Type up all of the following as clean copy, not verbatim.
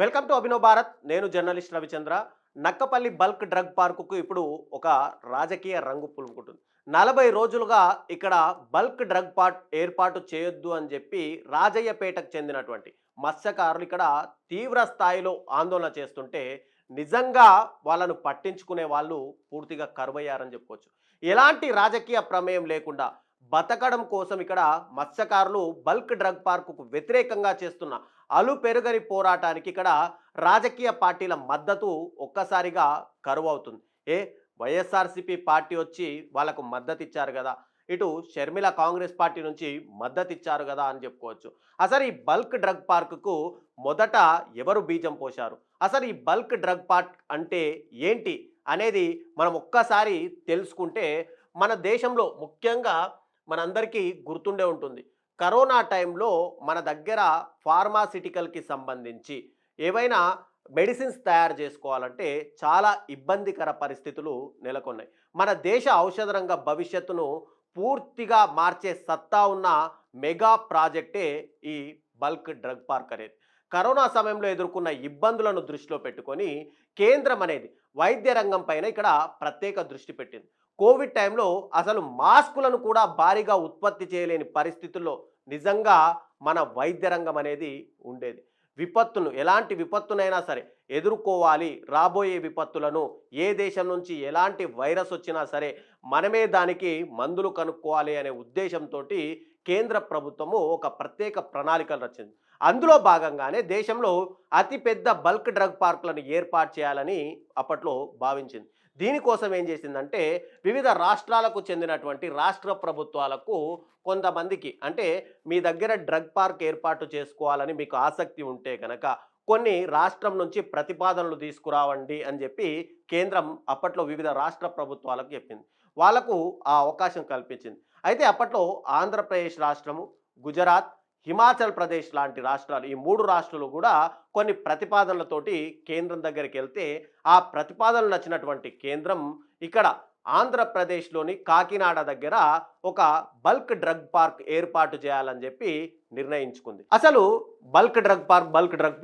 Welcome to Abhinav Bharat. నేను journalist Ravichandra. Nakkapalli bulk drug పార్కుకు ఇప్పుడు ఒక రాజకీయ రంగు పులుముకుంటుంది. 40 రోజులుగా ఇక్కడ బల్క్ డ్రగ్ పార్క్ ఏర్పాటు చేయొద్దు అని చెప్పి రాజయ్యపేటకు చెందినటువంటి మత్స్యకారులు ఇక్కడ తీవ్ర స్థాయిలో ఆందోళన చేస్తుంటే నిజంగా వాళ్ళను పట్టించుకునే వాళ్ళు పూర్తిగా కరువయ్యారని చెప్పుకోవచ్చు. ఎలాంటి రాజకీయ ప్రమేయం లేకుండా బతకడం కోసం ఇక్కడ మత్స్యకారులు బల్క్ డ్రగ్ పార్కుకు వ్యతిరేకంగా చేస్తున్న అలు పెరుగని పోరాటానికి ఇక్కడ రాజకీయ పార్టీల మద్దతు ఒక్కసారిగా కరువు అవుతుంది. ఏ వైఎస్ఆర్సీపీ పార్టీ వచ్చి వాళ్ళకు మద్దతు ఇచ్చారు కదా, ఇటు షర్మిల కాంగ్రెస్ పార్టీ నుంచి మద్దతు ఇచ్చారు కదా అని చెప్పుకోవచ్చు. అసలు ఈ బల్క్ డ్రగ్ పార్కుకు మొదట ఎవరు బీజం పోశారు, అసలు ఈ బల్క్ డ్రగ్ పార్క్ అంటే ఏంటి అనేది మనం ఒక్కసారి తెలుసుకుంటే మన దేశంలో ముఖ్యంగా మనందరికీ గుర్తుండే ఉంటుంది. కరోనా టైంలో మన దగ్గర ఫార్మాసిటికల్కి సంబంధించి ఏవైనా మెడిసిన్స్ తయారు చేసుకోవాలంటే చాలా ఇబ్బందికర పరిస్థితులు నెలకొన్నాయి. మన దేశ ఔషధ రంగ భవిష్యత్తును పూర్తిగా మార్చే సత్తా ఉన్న మెగా ప్రాజెక్టే ఈ బల్క్ డ్రగ్ పార్క్ అనేది. కరోనా సమయంలో ఎదుర్కొన్న ఇబ్బందులను దృష్టిలో పెట్టుకొని కేంద్రం అనేది వైద్య రంగం పైన ఇక్కడ ప్రత్యేక దృష్టి పెట్టింది. కోవిడ్ టైంలో అసలు మాస్కులను కూడా భారీగా ఉత్పత్తి చేయలేని పరిస్థితుల్లో నిజంగా మన వైద్య రంగం అనేది ఉండేది. విపత్తును, ఎలాంటి విపత్తునైనా సరే ఎదుర్కోవాలి, రాబోయే విపత్తులను, ఏ దేశం నుంచి ఎలాంటి వైరస్ వచ్చినా సరే మనమే దానికి మందులు కనుక్కోవాలి అనే ఉద్దేశంతో కేంద్ర ప్రభుత్వము ఒక ప్రత్యేక ప్రణాళికలు రచింది. అందులో భాగంగానే దేశంలో అతిపెద్ద బల్క్ డ్రగ్ పార్కులను ఏర్పాటు చేయాలని అప్పట్లో భావించింది. దీనికోసం ఏం చేసిందంటే వివిధ రాష్ట్రాలకు చెందినటువంటి రాష్ట్ర ప్రభుత్వాలకు కొంతమందికి, అంటే మీ దగ్గర డ్రగ్ పార్క్ ఏర్పాటు చేసుకోవాలని మీకు ఆసక్తి ఉంటే కనుక కొన్ని రాష్ట్రం నుంచి ప్రతిపాదనలు తీసుకురావండి అని చెప్పి కేంద్రం అప్పట్లో వివిధ రాష్ట్ర ప్రభుత్వాలకు చెప్పింది. వాళ్లకు ఆ అవకాశం కల్పించింది. అయితే అప్పట్లో ఆంధ్రప్రదేశ్ రాష్ట్రము, గుజరాత్, హిమాచల్ ప్రదేశ్ లాంటి రాష్ట్రాలు, ఈ 3 రాష్ట్రాలు కూడా కొన్ని ప్రతిపాదనలతోటి కేంద్రం దగ్గరికి వెళ్తే ఆ ప్రతిపాదనలు నచ్చినటువంటి కేంద్రం ఇక్కడ ఆంధ్రప్రదేశ్లోని కాకినాడ దగ్గర ఒక బల్క్ డ్రగ్ పార్క్ ఏర్పాటు చేయాలని చెప్పి నిర్ణయించుకుంది. అసలు బల్క్ డ్రగ్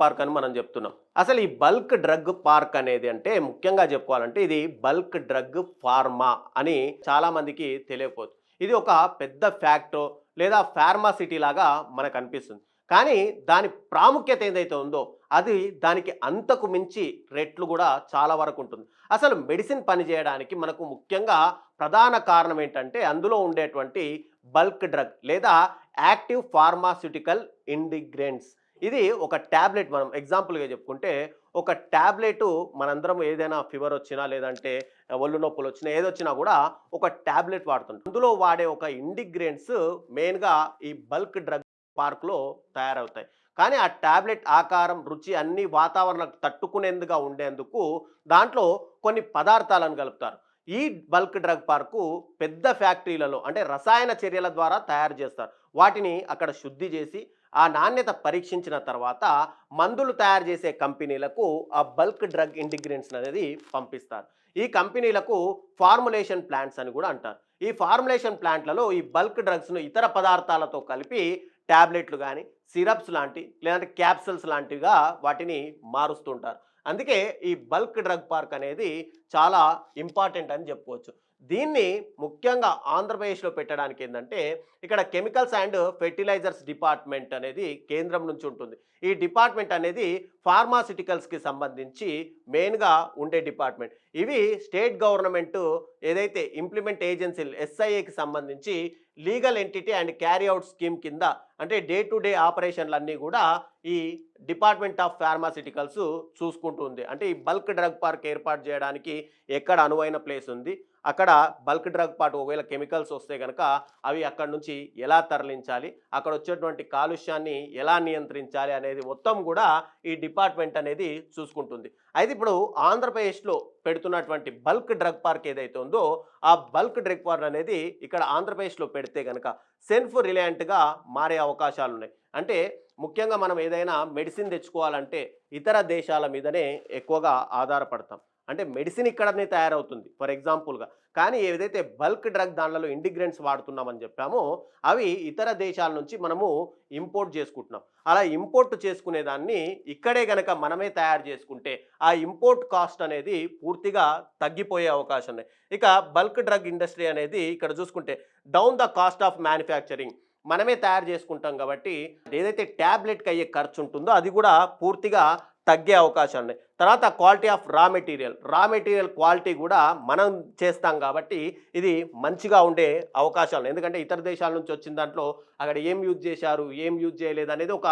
పార్క్ అని మనం చెప్తున్నాం. అసలు ఈ బల్క్ డ్రగ్ పార్క్ అనేది అంటే ముఖ్యంగా చెప్పుకోవాలంటే ఇది బల్క్ డ్రగ్ ఫార్మా అని చాలా మందికి తెలియకపోతుంది. ఇది ఒక పెద్ద ఫ్యాక్టరీ లేదా ఫార్మాసిటీ లాగా మనకు అనిపిస్తుంది. కానీ దాని ప్రాముఖ్యత ఏదైతే ఉందో అది దానికి అంతకు మించి రెట్లు కూడా చాలా వరకు ఉంటుంది. అసలు మెడిసిన్ పనిచేయడానికి మనకు ముఖ్యంగా ప్రధాన కారణం ఏంటంటే అందులో ఉండేటువంటి బల్క్ డ్రగ్ లేదా యాక్టివ్ ఫార్మాస్యూటికల్ ఇండిగ్రెంట్స్. ఇది ఒక ట్యాబ్లెట్, మనం ఎగ్జాంపుల్గా చెప్పుకుంటే ఒక ట్యాబ్లెట్ మనందరం ఏదైనా ఫీవర్ వచ్చినా లేదంటే ఒళ్ళు నొప్పులు వచ్చినా ఏదొచ్చినా కూడా ఒక ట్యాబ్లెట్ వాడుతుంటాం. అందులో వాడే ఒక ఇండిగ్రెంట్స్ మెయిన్గా ఈ బల్క్ డ్రగ్ పార్క్లో తయారవుతాయి. కానీ ఆ ట్యాబ్లెట్ ఆకారం, రుచి అన్ని వాతావరణానికి తట్టుకునేందుగా ఉండేందుకు దాంట్లో కొన్ని పదార్థాలను కలుపుతారు. ఈ బల్క్ డ్రగ్ పార్కు పెద్ద ఫ్యాక్టరీలలో అంటే రసాయన చర్యల ద్వారా తయారు చేస్తారు. వాటిని అక్కడ శుద్ధి చేసి ఆ నాణ్యత పరీక్షించిన తర్వాత మందులు తయారు చేసే కంపెనీలకు ఆ బల్క్ డ్రగ్ ఇంటిగ్రెంట్స్ అనేది పంపిస్తారు. ఈ కంపెనీలకు ఫార్ములేషన్ ప్లాంట్స్ అని కూడా అంటారు. ఈ ఫార్ములేషన్ ప్లాంట్లలో ఈ బల్క్ డ్రగ్స్ను ఇతర పదార్థాలతో కలిపి ట్యాబ్లెట్లు కానీ, సిరప్స్ లాంటి లేదంటే క్యాప్సల్స్ లాంటివిగా వాటిని మారుస్తుంటారు. అందుకే ఈ బల్క్ డ్రగ్ పార్క్ అనేది చాలా ఇంపార్టెంట్ అని చెప్పుకోవచ్చు. దీన్ని ముఖ్యంగా ఆంధ్రప్రదేశ్లో పెట్టడానికి ఏంటంటే ఇక్కడ కెమికల్స్ అండ్ ఫెర్టిలైజర్స్ డిపార్ట్మెంట్ అనేది కేంద్రం నుంచి ఉంటుంది. ఈ డిపార్ట్మెంట్ అనేది ఫార్మాసిటికల్స్కి సంబంధించి మెయిన్గా ఉండే డిపార్ట్మెంట్. ఇవి స్టేట్ గవర్నమెంట్ ఏదైతే ఇంప్లిమెంట్ ఏజెన్సీలు ఎస్ఐఏకి సంబంధించి legal entity and carry out scheme కింద అంటే డే టు డే ఆపరేషన్లన్నీ కూడా ఈ డిపార్ట్మెంట్ ఆఫ్ ఫార్మాసిటికల్స్ చూసుకుంటుంది. అంటే ఈ బల్క్ డ్రగ్ పార్క్ ఏర్పాటు చేయడానికి ఎక్కడ అనువైన ప్లేస్ ఉంది, అక్కడ బల్క్ డ్రగ్ పార్క్ ఒకవేళ కెమికల్స్ వస్తే కనుక అవి అక్కడ నుంచి ఎలా తరలించాలి, అక్కడ వచ్చేటువంటి కాలుష్యాన్ని ఎలా నియంత్రించాలి అనేది మొత్తం కూడా ఈ డిపార్ట్మెంట్ అనేది చూసుకుంటుంది. అయితే ఇప్పుడు ఆంధ్రప్రదేశ్లో పెడుతున్నటువంటి బల్క్ డ్రగ్ పార్క్ ఏదైతే ఉందో ఆ బల్క్ డ్రగ్ పార్క్ అనేది ఇక్కడ ఆంధ్రప్రదేశ్లో పెడితే కనుక సెల్ఫ్ రిలయంట్గా మారే అవకాశాలు ఉన్నాయి. అంటే ముఖ్యంగా మనం ఏదైనా మెడిసిన్ తెచ్చుకోవాలంటే ఇతర దేశాల మీదనే ఎక్కువగా ఆధారపడతాం. అంటే మెడిసిన్ ఇక్కడనే తయారవుతుంది ఫర్ ఎగ్జాంపుల్గా. కానీ ఏదైతే బల్క్ డ్రగ్ దాంట్లో ఇంటిగ్రెంట్స్ వాడుతున్నామని చెప్పామో అవి ఇతర దేశాల నుంచి మనము ఇంపోర్ట్ చేసుకుంటున్నాం. అలా ఇంపోర్ట్ చేసుకునే దాన్ని ఇక్కడే గనక మనమే తయారు చేసుకుంటే ఆ ఇంపోర్ట్ కాస్ట్ అనేది పూర్తిగా తగ్గిపోయే అవకాశం ఉన్నాయి. ఇక బల్క్ డ్రగ్ ఇండస్ట్రీ అనేది ఇక్కడ చూసుకుంటే down the cost of manufacturing మనమే తయారు చేసుకుంటాం కాబట్టి ఏదైతే ట్యాబ్లెట్కి అయ్యే ఖర్చు ఉంటుందో అది కూడా పూర్తిగా తగ్గే అవకాశాలు ఉన్నాయి. తర్వాత quality of raw material quality కూడా మనం చేస్తాం కాబట్టి ఇది మంచిగా ఉండే అవకాశాలు ఉన్నాయి. ఎందుకంటే ఇతర దేశాల నుంచి వచ్చిన దాంట్లో అక్కడ ఏం యూజ్ చేశారు ఏం యూజ్ చేయలేదు అనేది ఒక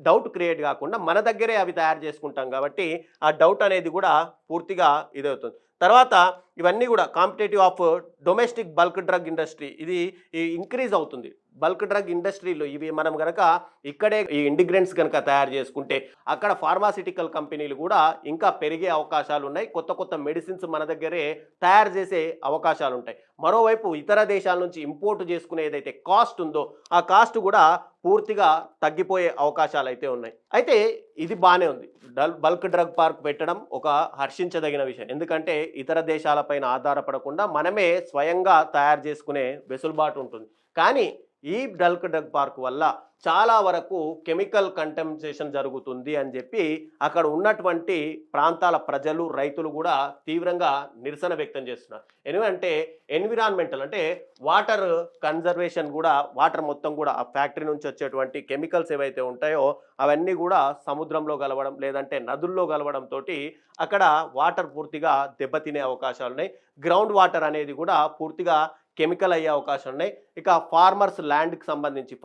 డౌట్ క్రియేట్ కాకుండా మన దగ్గరే అవి తయారు చేసుకుంటాం కాబట్టి ఆ డౌట్ అనేది కూడా పూర్తిగా ఇదవుతుంది. తర్వాత ఇవన్నీ కూడా competitive of domestic bulk drug industry ఇది ఇంక్రీజ్ అవుతుంది. బల్క్ డ్రగ్ ఇండస్ట్రీలో ఇవి మనం కనుక ఇక్కడే ఈ ఇంటిగ్రెంట్స్ కనుక తయారు చేసుకుంటే అక్కడ ఫార్మాసిటికల్ కంపెనీలు కూడా ఇంకా పెరిగే అవకాశాలు ఉన్నాయి. కొత్త కొత్త మెడిసిన్స్ మన దగ్గరే తయారు చేసే అవకాశాలు ఉంటాయి. మరోవైపు ఇతర దేశాల నుంచి ఇంపోర్ట్ చేసుకునే ఏదైతే కాస్ట్ ఉందో ఆ కాస్ట్ కూడా పూర్తిగా తగ్గిపోయే అవకాశాలు అయితే ఉన్నాయి. అయితే ఇది బాగానే ఉంది. బల్క్ డ్రగ్ పార్క్ పెట్టడం ఒక హర్షించదగిన విషయం. ఎందుకంటే ఇతర దేశాలపైన ఆధారపడకుండా మనమే స్వయంగా తయారు చేసుకునే వెసులుబాటు ఉంటుంది. కానీ ఈ బల్క్ డ్రగ్ పార్క్ వల్ల చాలా వరకు కెమికల్ కంటమినేషన్ జరుగుతుంది అని చెప్పి అక్కడ ఉన్నటువంటి ప్రాంతాల ప్రజలు రైతులు కూడా తీవ్రంగా నిరసన వ్యక్తం చేస్తున్నారు. ఎందుకంటే ఎన్విరాన్మెంటల్ అంటే వాటర్ కన్జర్వేషన్ కూడా వాటర్ మొత్తం కూడా ఆ ఫ్యాక్టరీ నుంచి వచ్చేటువంటి కెమికల్స్ ఏవైతే ఉంటాయో అవన్నీ కూడా సముద్రంలో కలవడం లేదంటే నదుల్లో కలవడంతో అక్కడ వాటర్ పూర్తిగా దెబ్బతినే అవకాశాలు ఉన్నాయి. గ్రౌండ్ వాటర్ అనేది కూడా పూర్తిగా కెమికల్ అయ్యే అవకాశం ఉన్నాయి. ఇక ఫార్మర్స్ ల్యాండ్కి సంబంధించి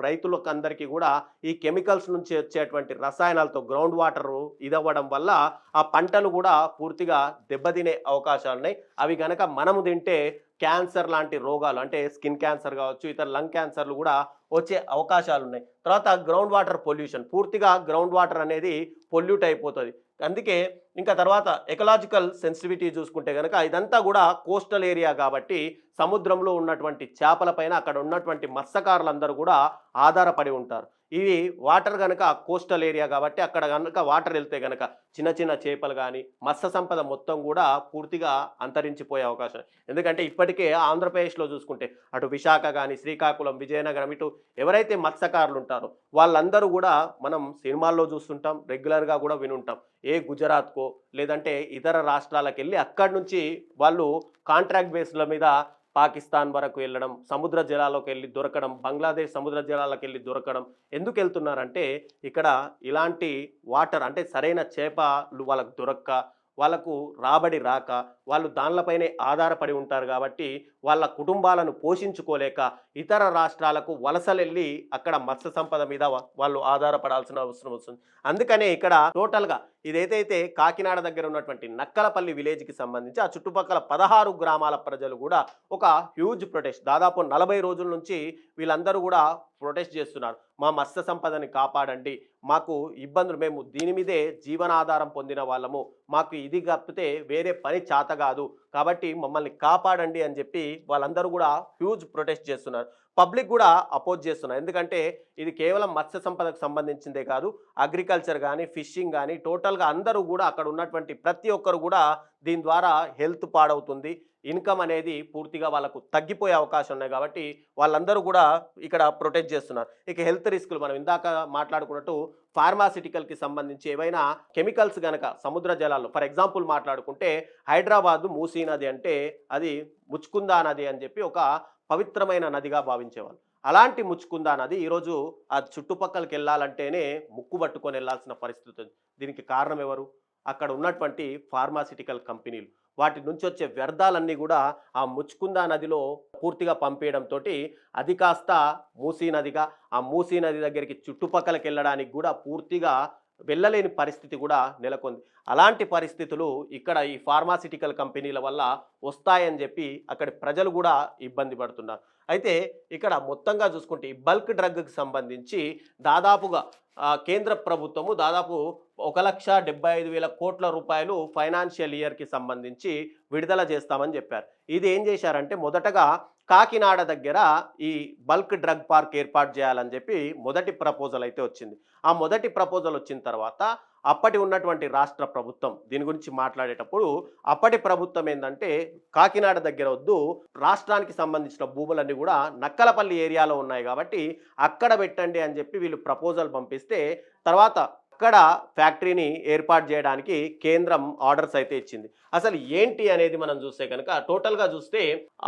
రైతులకు అందరికీ కూడా ఈ కెమికల్స్ నుంచి వచ్చేటువంటి రసాయనాలతో గ్రౌండ్ వాటర్ ఇదవ్వడం వల్ల ఆ పంటలు కూడా పూర్తిగా దెబ్బతినే అవకాశాలు ఉన్నాయి. అవి కనుక మనము తింటే క్యాన్సర్ లాంటి రోగాలు అంటే స్కిన్ క్యాన్సర్ కావచ్చు ఇతర లంగ్ క్యాన్సర్లు కూడా వచ్చే అవకాశాలు ఉన్నాయి. తర్వాత గ్రౌండ్ వాటర్ పొల్యూషన్ పూర్తిగా గ్రౌండ్ వాటర్ అనేది పొల్యూట్ అయిపోతుంది. అందుకే ఇంకా తర్వాత ఎకలాజికల్ సెన్సిటివిటీ చూసుకుంటే కనుక ఇదంతా కూడా కోస్టల్ ఏరియా కాబట్టి సముద్రంలో ఉన్నటువంటి చేపలపైన అక్కడ ఉన్నటువంటి మత్స్యకారులందరూ కూడా ఆధారపడి ఉంటారు. ఇవి వాటర్ కనుక కోస్టల్ ఏరియా కాబట్టి అక్కడ కనుక వాటర్ వెళ్తే కనుక చిన్న చిన్న చేపలు కానీ మత్స్య సంపద మొత్తం కూడా పూర్తిగా అంతరించిపోయే అవకాశం. ఎందుకంటే ఇప్పటికే ఆంధ్రప్రదేశ్లో చూసుకుంటే అటు విశాఖ కానీ శ్రీకాకుళం విజయనగరం ఇటు ఎవరైతే మత్స్యకారులు ఉంటారో వాళ్ళందరూ కూడా మనం సినిమాల్లో చూస్తుంటాం రెగ్యులర్గా కూడా వినుంటాం. ఏ గుజరాత్కో లేదంటే ఇతర రాష్ట్రాలకు వెళ్ళి అక్కడి నుంచి వాళ్ళు కాంట్రాక్ట్ బేస్ల మీద పాకిస్తాన్ వరకు వెళ్ళడం సముద్ర జలాల్లోకి వెళ్ళి దొరకడం బంగ్లాదేశ్ సముద్ర జలాలకు వెళ్ళి దొరకడం. ఎందుకు వెళ్తున్నారంటే ఇక్కడ ఇలాంటి వాటర్ అంటే సరైన చేపలు వాళ్ళకు దొరక్క వాళ్ళకు రాబడి రాక వాళ్ళు దానిపైనే ఆధారపడి ఉంటారు కాబట్టి వాళ్ళ కుటుంబాలను పోషించుకోలేక ఇతర రాష్ట్రాలకు వలసలెళ్ళి అక్కడ మత్స్య సంపద మీద వాళ్ళు ఆధారపడాల్సిన అవసరం వస్తుంది. అందుకనే ఇక్కడ టోటల్గా ఇదేదైతే కాకినాడ దగ్గర ఉన్నటువంటి నక్కలపల్లి విలేజ్కి సంబంధించి ఆ చుట్టుపక్కల 16 గ్రామాల ప్రజలు కూడా ఒక హ్యూజ్ ప్రొటెస్ట్ దాదాపు 40 రోజుల నుంచి వీళ్ళందరూ కూడా ప్రొటెస్ట్ చేస్తున్నారు. మా మత్స్య సంపదని కాపాడండి, మాకు ఇబ్బందులు, మేము దీని మీదే జీవనాధారం పొందిన వాళ్ళము, మాకు ఇది కాకపోతే వేరే పని చేత కాదు కాబట్టి మమ్మల్ని కాపాడండి అని చెప్పి వాళ్ళందరూ కూడా హ్యూజ్ ప్రొటెస్ట్ చేస్తున్నారు. పబ్లిక్ కూడా అపోజ్ చేస్తున్నారు. ఎందుకంటే ఇది కేవలం మత్స్య సంపదకు సంబంధించిందే కాదు అగ్రికల్చర్ కానీ ఫిషింగ్ కానీ టోటల్గా అందరూ కూడా అక్కడ ఉన్నటువంటి ప్రతి ఒక్కరు కూడా దీని ద్వారా హెల్త్ పాడవుతుంది, ఇన్కమ్ అనేది పూర్తిగా వాళ్ళకు తగ్గిపోయే అవకాశం ఉన్నాయి కాబట్టి వాళ్ళందరూ కూడా ఇక్కడ ప్రొటెక్ట్ చేస్తున్నారు. ఇక హెల్త్ రిస్కులు మనం ఇందాక మాట్లాడుకున్నట్టు ఫార్మాసిటికల్కి సంబంధించి ఏవైనా కెమికల్స్ కనుక సముద్ర జలాల్లో ఫర్ ఎగ్జాంపుల్ మాట్లాడుకుంటే హైదరాబాద్ మూసీ నది అంటే అది ముచ్చుకుందా నది అని చెప్పి ఒక పవిత్రమైన నదిగా భావించేవాళ్ళు. అలాంటి ముచ్చుకుందా నది ఈరోజు ఆ చుట్టుపక్కలకి వెళ్ళాలంటేనే ముక్కు పట్టుకొని వెళ్ళాల్సిన పరిస్థితి. దీనికి కారణం ఎవరు? అక్కడ ఉన్నటువంటి ఫార్మాసిటికల్ కంపెనీలు. వాటి నుంచి వచ్చే వ్యర్థాలన్నీ కూడా ఆ ముచ్చుకుందా నదిలో పూర్తిగా పంపేయడంతో అది కాస్త మూసీ నదిగా ఆ మూసీ నది దగ్గరికి చుట్టుపక్కలకి వెళ్ళడానికి కూడా పూర్తిగా వెళ్ళలేని పరిస్థితి కూడా నెలకొంది. అలాంటి పరిస్థితులు ఇక్కడ ఈ ఫార్మాసిటికల్ కంపెనీల వల్ల వస్తాయని చెప్పి అక్కడి ప్రజలు కూడా ఇబ్బంది పడుతున్నారు. అయితే ఇక్కడ మొత్తంగా చూసుకుంటే ఈ బల్క్ డ్రగ్కి సంబంధించి దాదాపుగా కేంద్ర ప్రభుత్వము దాదాపు 1,75,000 కోట్ల రూపాయలు ఫైనాన్షియల్ ఇయర్కి సంబంధించి విడుదల చేస్తామని చెప్పారు. ఇది ఏం చేశారంటే మొదటగా కాకినాడ దగ్గర ఈ బల్క్ డ్రగ్ పార్క్ ఏర్పాటు చేయాలని చెప్పి మొదటి ప్రపోజల్ అయితే వచ్చింది. ఆ మొదటి ప్రపోజల్ వచ్చిన తర్వాత అప్పటి ఉన్నటువంటి రాష్ట్ర ప్రభుత్వం దీని గురించి మాట్లాడేటప్పుడు అప్పటి ప్రభుత్వం ఏంటంటే కాకినాడ దగ్గర వద్దు, రాష్ట్రానికి సంబంధించిన భూములన్నీ కూడా నక్కలపల్లి ఏరియాలో ఉన్నాయి కాబట్టి అక్కడ పెట్టండి అని చెప్పి వీళ్ళు ప్రపోజల్ పంపిస్తే తర్వాత అక్కడ ఫ్యాక్టరీని ఏర్పాటు చేయడానికి కేంద్రం ఆర్డర్స్ అయితే ఇచ్చింది. అసలు ఏంటి అనేది మనం చూస్తే కనుక టోటల్గా చూస్తే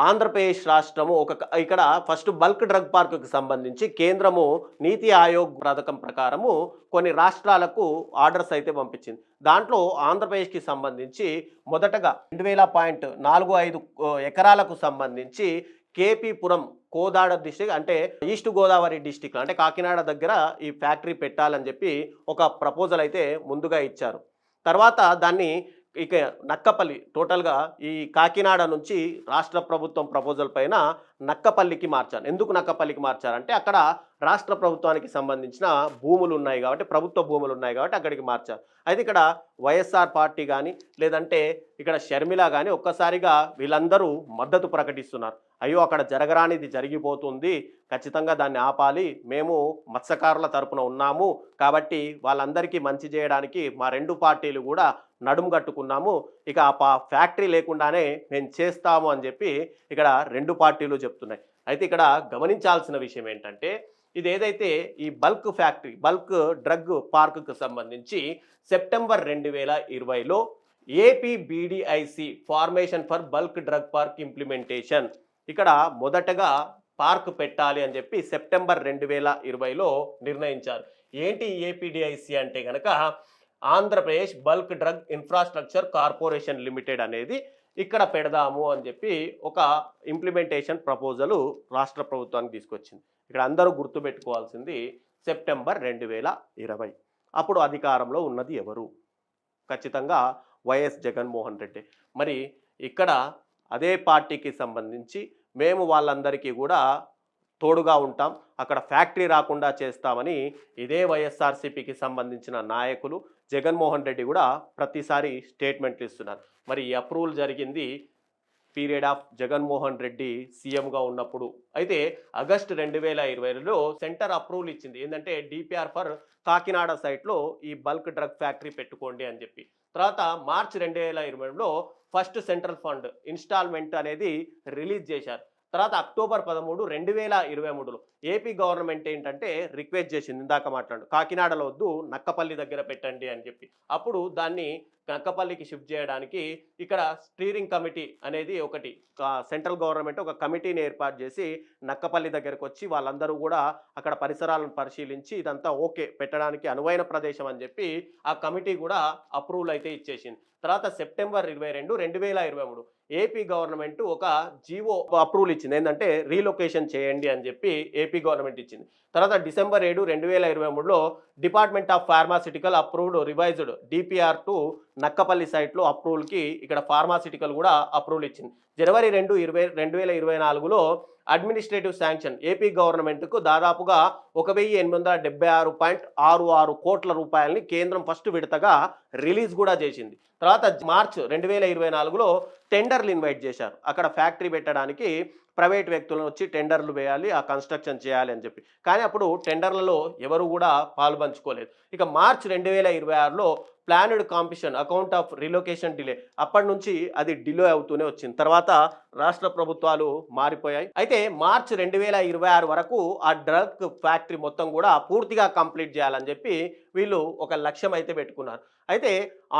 ఆంధ్రప్రదేశ్ రాష్ట్రము ఇక్కడ ఫస్ట్ బల్క్ డ్రగ్ పార్కుకి సంబంధించి కేంద్రము నీతి ఆయోగ్ పథకం ప్రకారము కొన్ని రాష్ట్రాలకు ఆర్డర్స్ అయితే పంపించింది. దాంట్లో ఆంధ్రప్రదేశ్కి సంబంధించి మొదటగా 2045 ఎకరాలకు సంబంధించి కేపీపురం కోదాడ డిస్టిక్ అంటే ఈస్ట్ గోదావరి డిస్టిక్ అంటే కాకినాడ దగ్గర ఈ ఫ్యాక్టరీ పెట్టాలని చెప్పి ఒక ప్రపోజల్ అయితే ముందుగా ఇచ్చారు. తర్వాత దాన్ని ఇక నక్కపల్లి టోటల్గా ఈ కాకినాడ నుంచి రాష్ట్ర ప్రభుత్వం ప్రపోజల్ పైన నక్కపల్లికి మార్చారు. ఎందుకు నక్కపల్లికి మార్చారంటే అక్కడ రాష్ట్ర ప్రభుత్వానికి సంబంధించిన భూములు ఉన్నాయి కాబట్టి, ప్రభుత్వ భూములు ఉన్నాయి కాబట్టి అక్కడికి మార్చారు. అయితే ఇక్కడ వైఎస్ఆర్ పార్టీ కానీ లేదంటే ఇక్కడ షర్మిల కానీ ఒక్కసారిగా వీళ్ళందరూ మద్దతు ప్రకటిస్తున్నారు. అయ్యో అక్కడ జరగరానిది జరిగిపోతుంది, ఖచ్చితంగా దాన్ని ఆపాలి, మేము మత్స్యకారుల తరపున ఉన్నాము కాబట్టి వాళ్ళందరికీ మంచి చేయడానికి మా రెండు పార్టీలు కూడా నడుము కట్టుకున్నాము, ఇక ఆ ఫ్యాక్టరీ లేకుండానే మేము చేస్తాము అని చెప్పి ఇక్కడ రెండు పార్టీలు చెప్తున్నాయి. అయితే ఇక్కడ గమనించాల్సిన విషయం ఏంటంటే ఇది ఏదైతే ఈ బల్క్ ఫ్యాక్టరీ బల్క్ డ్రగ్ పార్కుకు సంబంధించి సెప్టెంబర్ 2020లో APBDIC formation for bulk drug park implementation ఇక్కడ మొదటగా పార్క్ పెట్టాలి అని చెప్పి సెప్టెంబర్ 2020లో నిర్ణయించారు. ఏంటి ఏపీడీఐసి అంటే కనుక Andhra Pradesh bulk drug infrastructure corporation limited అనేది ఇక్కడ పెడదాము అని చెప్పి ఒక ఇంప్లిమెంటేషన్ ప్రపోజలు రాష్ట్ర ప్రభుత్వానికి తీసుకొచ్చింది. ఇక్కడ అందరూ గుర్తుపెట్టుకోవాల్సింది సెప్టెంబర్ 2020 అప్పుడు అధికారంలో ఉన్నది ఎవరు? ఖచ్చితంగా వైఎస్ జగన్మోహన్ రెడ్డి. మరి ఇక్కడ అదే పార్టీకి సంబంధించి మేము వాళ్ళందరికీ కూడా తోడుగా ఉంటాం, అక్కడ ఫ్యాక్టరీ రాకుండా చేస్తామని ఇదే వైఎస్ఆర్సీపీకి సంబంధించిన నాయకులు జగన్మోహన్ రెడ్డి కూడా ప్రతిసారి స్టేట్మెంట్లు ఇస్తున్నారు. మరి ఈ అప్రూవల్ జరిగింది పీరియడ్ ఆఫ్ జగన్మోహన్ రెడ్డి సీఎంగా ఉన్నప్పుడు. అయితే ఆగస్టు 2020లో సెంటర్ అప్రూవల్ ఇచ్చింది. ఏంటంటే డిపిఆర్ ఫర్ కాకినాడ సైట్లో ఈ బల్క్ డ్రగ్ ఫ్యాక్టరీ పెట్టుకోండి అని చెప్పి. తర్వాత మార్చి 2020లో ఫస్ట్ సెంట్రల్ ఫండ్ ఇన్స్టాల్మెంట్ అనేది రిలీజ్ చేశారు. తర్వాత అక్టోబర్ 13, 2023లో ఏపీ గవర్నమెంట్ ఏంటంటే రిక్వెస్ట్ చేసింది, ఇందాక మాట్లాడు కాకినాడలో వద్దు నక్కపల్లి దగ్గర పెట్టండి అని చెప్పి. అప్పుడు దాన్ని నక్కపల్లికి షిఫ్ట్ చేయడానికి ఇక్కడ స్టీరింగ్ కమిటీ అనేది ఒకటి సెంట్రల్ గవర్నమెంట్ ఒక కమిటీని ఏర్పాటు చేసి నక్కపల్లి దగ్గరకు వచ్చి వాళ్ళందరూ కూడా అక్కడ పరిసరాలను పరిశీలించి ఇదంతా ఓకే పెట్టడానికి అనువైన ప్రదేశం అని చెప్పి ఆ కమిటీ కూడా అప్రూవల్ అయితే ఇచ్చేసింది. తర్వాత సెప్టెంబర్ 22, 2023 ఏపీ గవర్నమెంట్ ఒక జీవో అప్రూవల్ ఇచ్చింది. ఏంటంటే రీలొకేషన్ చేయండి అని చెప్పి ఏపీ గవర్నమెంట్ ఇచ్చింది. తర్వాత డిసెంబర్ 7, 2023లో department of pharmaceutical approved revised DPR to Nakkapalli సైట్లో అప్రూవల్కి ఇక్కడ ఫార్మాసిటికల్ కూడా అప్రూవల్ ఇచ్చింది. జనవరి 2, 2024లో అడ్మినిస్ట్రేటివ్ శాంక్షన్ ఏపీ గవర్నమెంట్కు దాదాపుగా 1876.66 కోట్ల రూపాయలని కేంద్రం ఫస్ట్ విడతగా రిలీజ్ కూడా చేసింది. తర్వాత మార్చ్ 2024లో టెండర్లు ఇన్వైట్ చేశారు. అక్కడ ఫ్యాక్టరీ పెట్టడానికి ప్రైవేట్ వ్యక్తులను వచ్చి టెండర్లు వేయాలి, ఆ కన్స్ట్రక్షన్ చేయాలి అని చెప్పి. కానీ అప్పుడు టెండర్లలో ఎవరు కూడా పాల్పంచుకోలేదు. ఇక మార్చ్ 2026లో planned completion account of relocation delay, అప్పటి నుంచి అది డిలే అవుతూనే వచ్చింది. తర్వాత రాష్ట్ర ప్రభుత్వాలు మారిపోయాయి. అయితే మార్చ్ 2026 వరకు ఆ డ్రగ్ ఫ్యాక్టరీ మొత్తం కూడా పూర్తిగా కంప్లీట్ చేయాలని చెప్పి వీళ్ళు ఒక లక్ష్యం అయితే పెట్టుకున్నారు. అయితే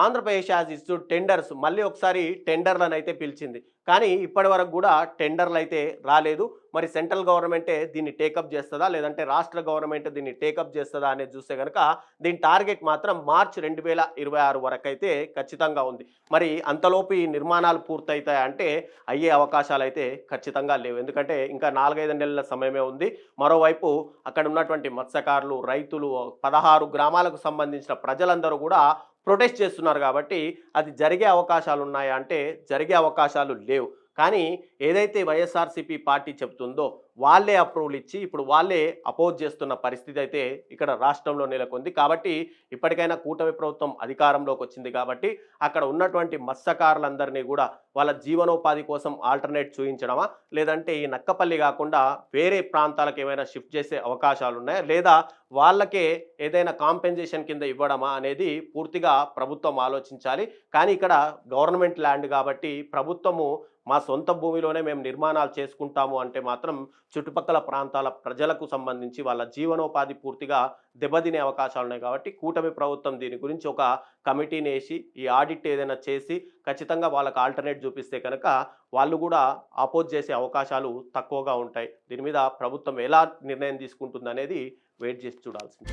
ఆంధ్రప్రదేశ్ యాజ్ ఇస్తూ టెండర్స్ మళ్ళీ ఒకసారి టెండర్లను అయితే పిలిచింది. కానీ ఇప్పటి వరకు కూడా టెండర్లు అయితే రాలేదు. మరి సెంట్రల్ గవర్నమెంటే దీన్ని టేకప్ చేస్తుందా లేదంటే రాష్ట్ర గవర్నమెంట్ దీన్ని టేకప్ చేస్తుందా అనేది చూస్తే కనుక దీని టార్గెట్ మాత్రం మార్చ్ 2026 వరకు అయితే ఖచ్చితంగా ఉంది. మరి అంతలోపు ఈ నిర్మాణాలు పూర్తవుతాయంటే అయ్యే అవకాశాలు అయితే ఖచ్చితంగా లేవు. ఎందుకంటే ఇంకా 4-5 నెలల సమయమే ఉంది. మరోవైపు అక్కడ ఉన్నటువంటి మత్స్యకారులు, రైతులు, 16 గ్రామాలకు సంబంధించిన ప్రజలందరూ కూడా ప్రొటెస్ట్ చేస్తున్నారు కాబట్టి అది జరిగే అవకాశాలు ఉన్నాయా అంటే జరిగే అవకాశాలు లేవు. కానీ ఏదైతే వైఎస్ఆర్సీపీ పార్టీ చెప్తుందో వాళ్ళే అప్రూవల్ ఇచ్చి ఇప్పుడు వాళ్ళే అపోజ్ చేస్తున్న పరిస్థితి అయితే ఇక్కడ రాష్ట్రంలో నెలకొంది. కాబట్టి ఇప్పటికైనా కూటమి ప్రభుత్వం అధికారంలోకి వచ్చింది కాబట్టి అక్కడ ఉన్నటువంటి మత్స్యకారులందరినీ కూడా వాళ్ళ జీవనోపాధి కోసం ఆల్టర్నేట్ చూయించడమా, లేదంటే ఈ నక్కపల్లి కాకుండా వేరే ప్రాంతాలకు ఏమైనా షిఫ్ట్ చేసే అవకాశాలు ఉన్నాయా, లేదా వాళ్ళకే ఏదైనా కాంపెన్సేషన్ కింద ఇవ్వడమా అనేది పూర్తిగా ప్రభుత్వం ఆలోచించాలి. కానీ ఇక్కడ గవర్నమెంట్ ల్యాండ్ కాబట్టి ప్రభుత్వము మా సొంత భూమిలోనే మేము నిర్మాణాలు చేసుకుంటాము అంటే మాత్రం చుట్టుపక్కల ప్రాంతాల ప్రజలకు సంబంధించి వాళ్ళ జీవనోపాధి పూర్తిగా దెబ్బతినే అవకాశాలు ఉన్నాయి. కాబట్టి కూటమి ప్రభుత్వం దీని గురించి ఒక కమిటీని వేసి ఈ ఆడిట్ ఏదైనా చేసి ఖచ్చితంగా వాళ్ళకి ఆల్టర్నేట్ చూపిస్తే కనుక వాళ్ళు కూడా అపోజ్ చేసే అవకాశాలు తక్కువగా ఉంటాయి. దీని మీద ప్రభుత్వం ఎలా నిర్ణయం తీసుకుంటుంది అనేది వెయిట్ చేసి చూడాల్సింది.